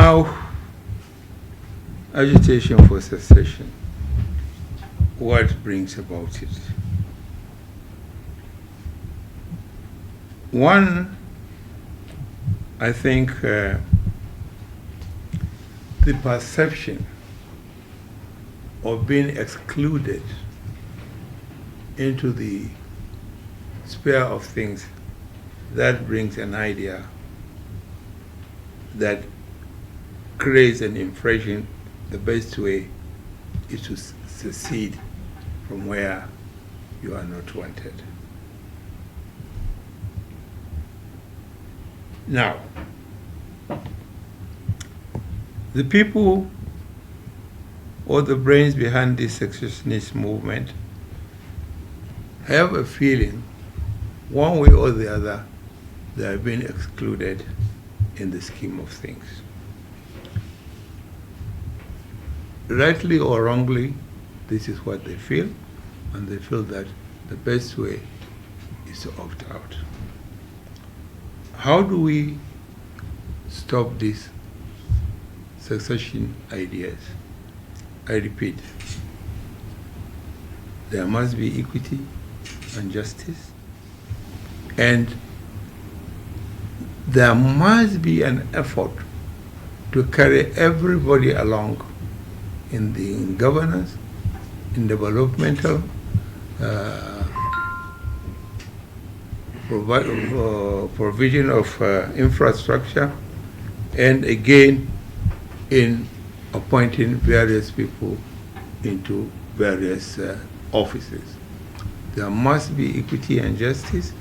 Now, agitation for secession. What brings about it? One, I think the perception of being excluded into the sphere of things, that brings an idea that creates an impression the best way is to secede from where you are not wanted. Now, the people or the brains behind this secessionist movement have a feeling, one way or the other, they have been excluded in the scheme of things. Rightly or wrongly, this is what they feel, and they feel that the best way is to opt out. How do we stop these secession ideas? I repeat, there must be equity and justice, and there must be an effort to carry everybody along in governance, in developmental, provision of infrastructure, and again in appointing various people into various offices. There must be equity and justice,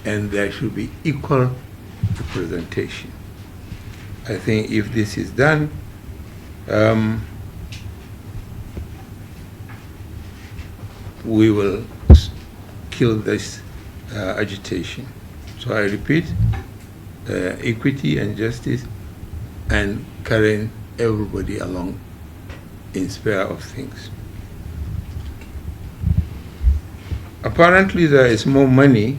and there should be equal representation. I think if this is done, we will kill this agitation. So I repeat, equity and justice, and carrying everybody along in sphere of things. Apparently there is more money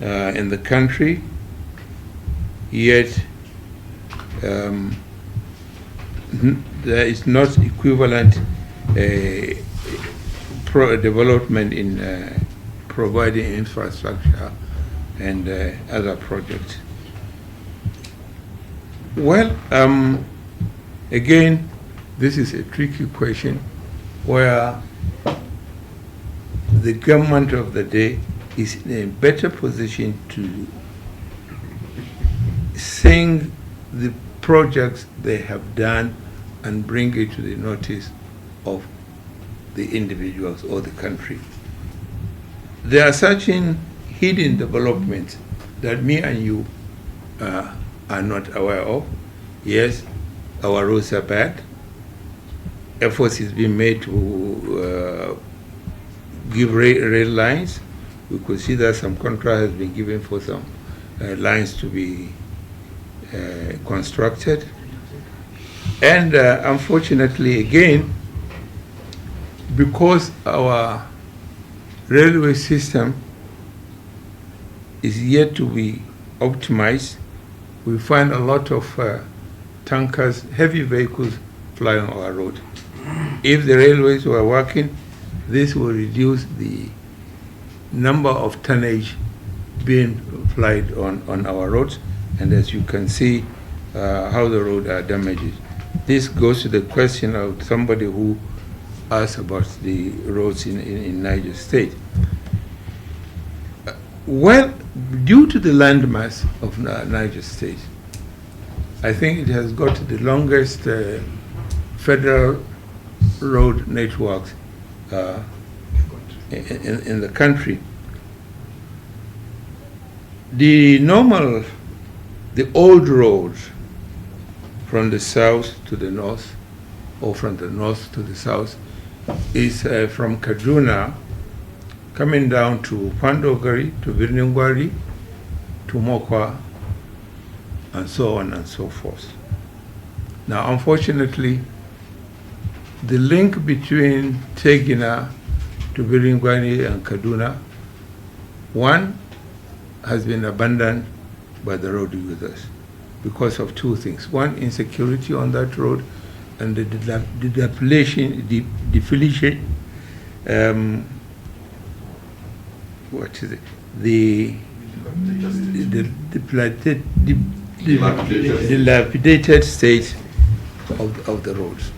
in the country, yet there is not equivalent development in providing infrastructure and other projects. Well, again, this is a tricky question where the government of the day is in a better position to sing the projects they have done and bring it to the notice of the individuals or the country. There are certain hidden developments that me and you are not aware of. Yes, our roads are bad. Efforts is being made to give rail lines. We could see that some contract has been given for some lines to be constructed. And unfortunately, again, because our railway system is yet to be optimized, we find a lot of tankers, heavy vehicles flying on our road. If the railways were working, this will reduce the number of tonnage being flied on our roads, and as you can see how the roads are damaged. This goes to the question of somebody who asked about the roads in Niger State. Well, due to the landmass of Niger State, I think it has got the longest federal road networks in the country. The old roads from the south to the north, or from the north to the south, is from Kaduna, coming down to Pandogari, to Birningwari, to Mokwa, and so on and so forth. Now, unfortunately, the link between Tegina to Birningwari and Kaduna, one has been abandoned by the road users. because of two things. One, insecurity on that road, and the depletion, what is it? The dilapidated state of the roads.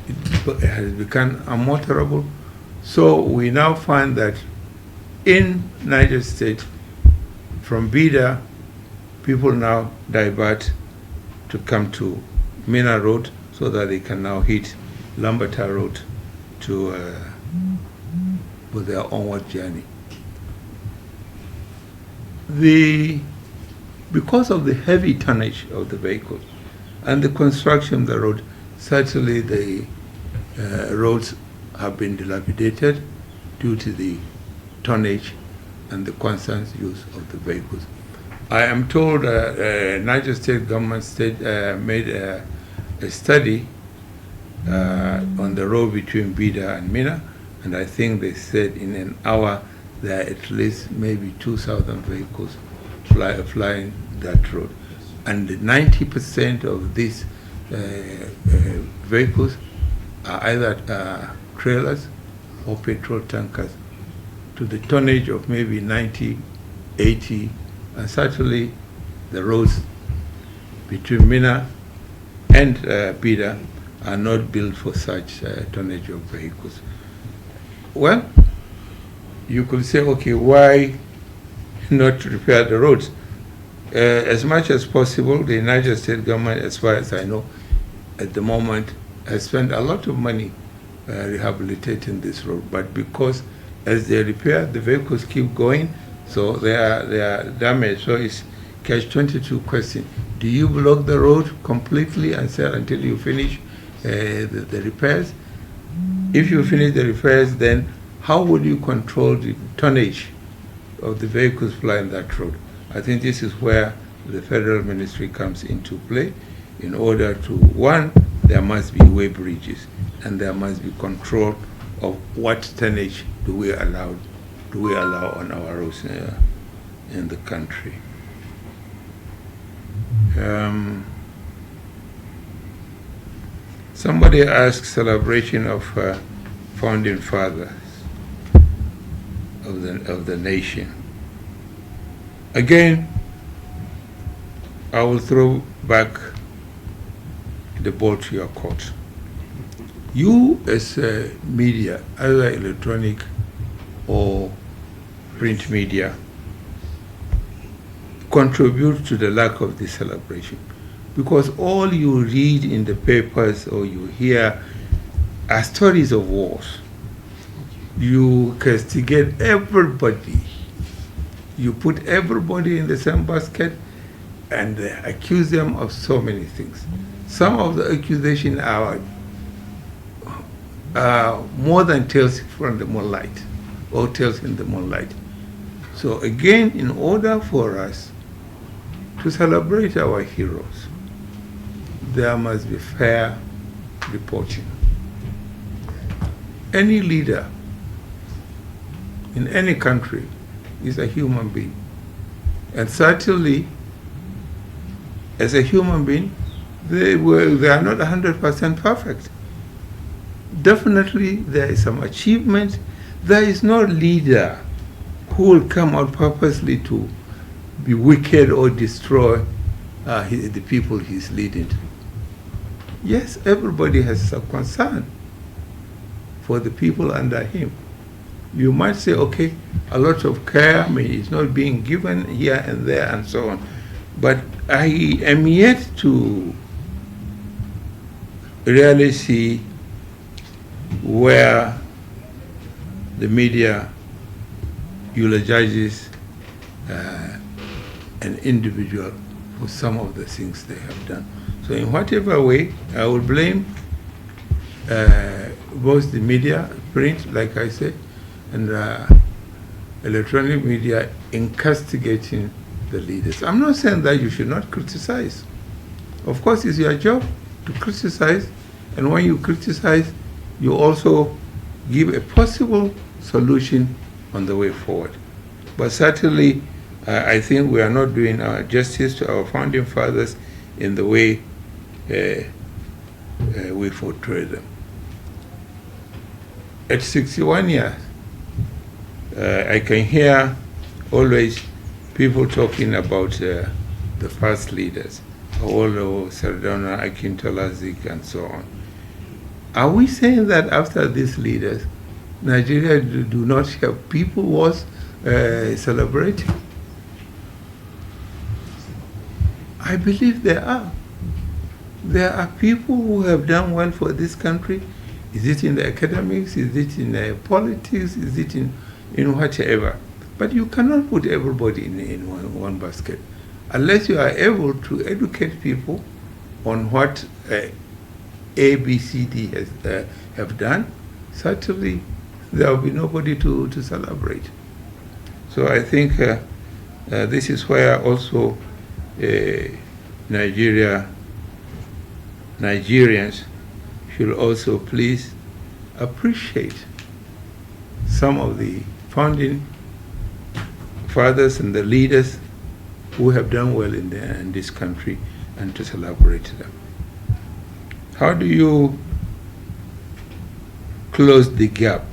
It has become unmotorable. So we now find that in Niger State, from Bida, people now divert to come to Minna Road so that they can now hit Lambata Road to for their onward journey. Because of the heavy tonnage of the vehicles and the construction of the road, certainly the roads have been dilapidated due to the tonnage and the constant use of the vehicles. I am told Niger State government made a study on the road between Bida and Minna, and I think they said in an hour there are at least maybe 2,000 vehicles flying that road. And 90% of these vehicles are either trailers or petrol tankers to the tonnage of maybe 90, 80, and certainly the roads between Minna and Bida are not built for such tonnage of vehicles. Well, you could say, okay, why not repair the roads? As much as possible, the Niger State government, as far as I know, at the moment, has spent a lot of money rehabilitating this road. But because as they repair, the vehicles keep going, so they are damaged. So it's catch-22 question. Do you block the road completely and sell until you finish the repairs? If you finish the repairs, then how would you control the tonnage of the vehicles flying that road? I think this is where the federal ministry comes into play in order to, one, there must be way bridges and there must be control of what tonnage do we allow on our roads in the country. Somebody asked celebration of founding fathers of the nation. Again, I will throw back the ball to your court. You as a media, either electronic or print media, contribute to the lack of this celebration, because all you read in the papers or you hear are stories of wars. You castigate everybody. You put everybody in the same basket and accuse them of so many things. Some of the accusations are more than tales from the moonlight or tales in the moonlight. So again, in order for us to celebrate our heroes, there must be fair reporting. Any leader in any country is a human being. And certainly, as a human being, they are not 100% perfect. Definitely, there is some achievement. There is no leader who will come out purposely to be wicked or destroy the people he's leading. Yes, everybody has some concern for the people under him. You might say, okay, a lot of care is not being given here and there and so on. But I am yet to really see where the media eulogizes an individual for some of the things they have done. So in whatever way, I will blame both the media, print, like I said, and electronic media in castigating the leaders. I'm not saying that you should not criticize. Of course, it's your job to criticize, and when you criticize, you also give a possible solution on the way forward. But certainly, I think we are not doing our justice to our founding fathers in the way we portray them. At 61 years, I can hear always people talking about the past leaders, Awolowo, Sardauna, Akintola, Zik, and so on. Are we saying that after these leaders, Nigeria do not have people worth celebrating? I believe there are. There are people who have done well for this country. Is it in the academics? Is it in politics? Is it in whatever? But you cannot put everybody in one basket. Unless you are able to educate people on what A, B, C, D have done, certainly there will be nobody to celebrate. So I think this is where also Nigerians should also please appreciate some of the founding fathers and the leaders who have done well in this country, and to celebrate them. How do you close the gap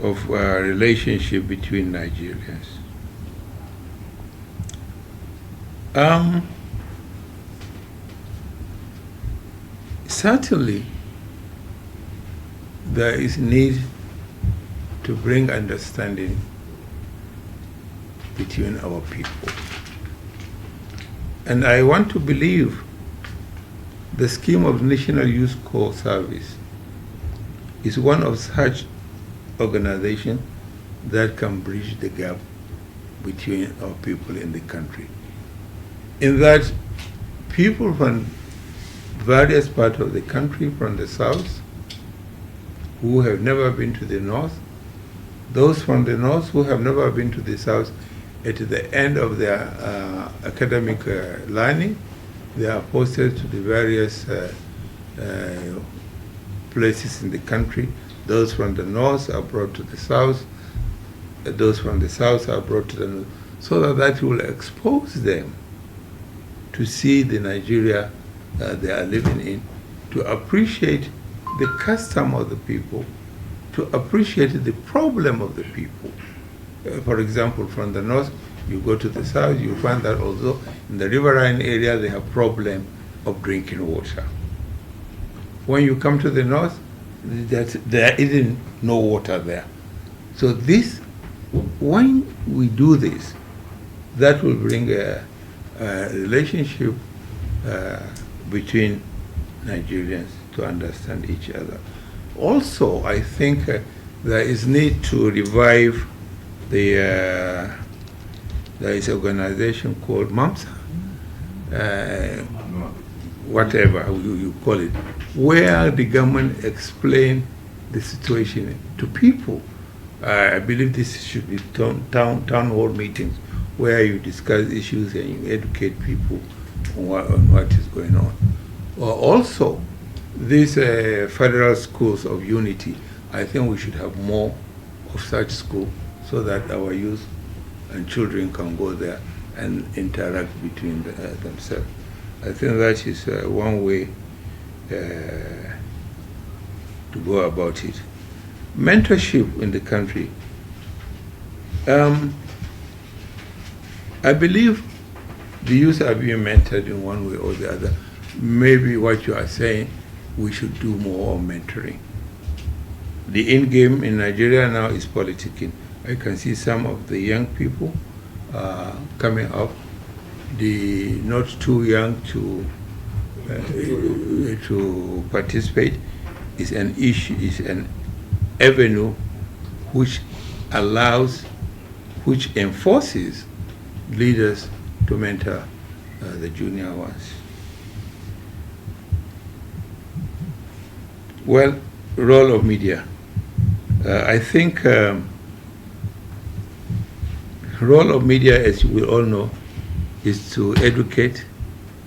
of relationship between Nigerians? Certainly, there is need to bring understanding between our people. And I want to believe the scheme of National Youth Corps Service is one of such organizations that can bridge the gap between our people in the country. In that, people from various parts of the country, from the south, who have never been to the north, those from the north who have never been to the south, at the end of their academic learning, they are posted to the various places in the country. Those from the north are brought to the south, those from the south are brought to the north, so that will expose them to see the Nigeria they are living in, to appreciate the custom of the people, to appreciate the problem of the people. For example, from the north, you go to the south, you find that although in the riverine area they have problem of drinking water. When you come to the north, there isn't no water there. So this, when we do this, that will bring a relationship between Nigerians to understand each other. Also, I think there is need to revive there is an organization called MAMSA, whatever you call it, where the government explain the situation to people. I believe this should be town hall meetings where you discuss issues and you educate people on what is going on. Also, these federal schools of unity, I think we should have more of such schools so that our youth and children can go there and interact between themselves. I think that is one way to go about it. Mentorship in the country. I believe the youth are being mentored in one way or the other. Maybe what you are saying, we should do more mentoring. The end game in Nigeria now is politicking. I can see some of the young people coming up, the not too young to participate. Is an issue, is an avenue which allows, which enforces leaders to mentor the junior ones. Well, role of media. I think role of media, as we all know, is to educate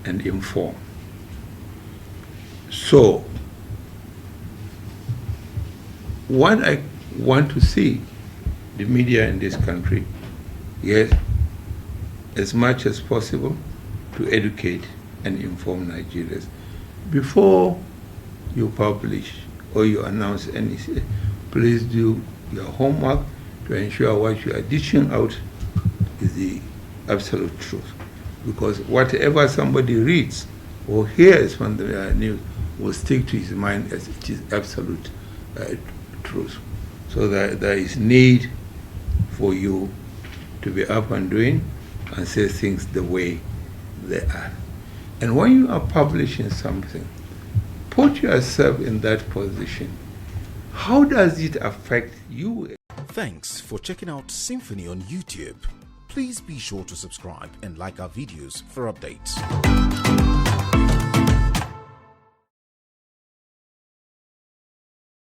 and inform. So, what I want to see the media in this country, yes, as much as possible, to educate and inform Nigerians. Before you publish or you announce anything, please do your homework to ensure what you are dishing out is the absolute truth. Because whatever somebody reads or hears from the news will stick to his mind as it is absolute truth. So that there is need for you to be up and doing and say things the way they are. And when you are publishing something, put yourself in that position. How does it affect you? Thanks for checking out SYMFONI on YouTube. Please be sure to subscribe and like our videos for updates.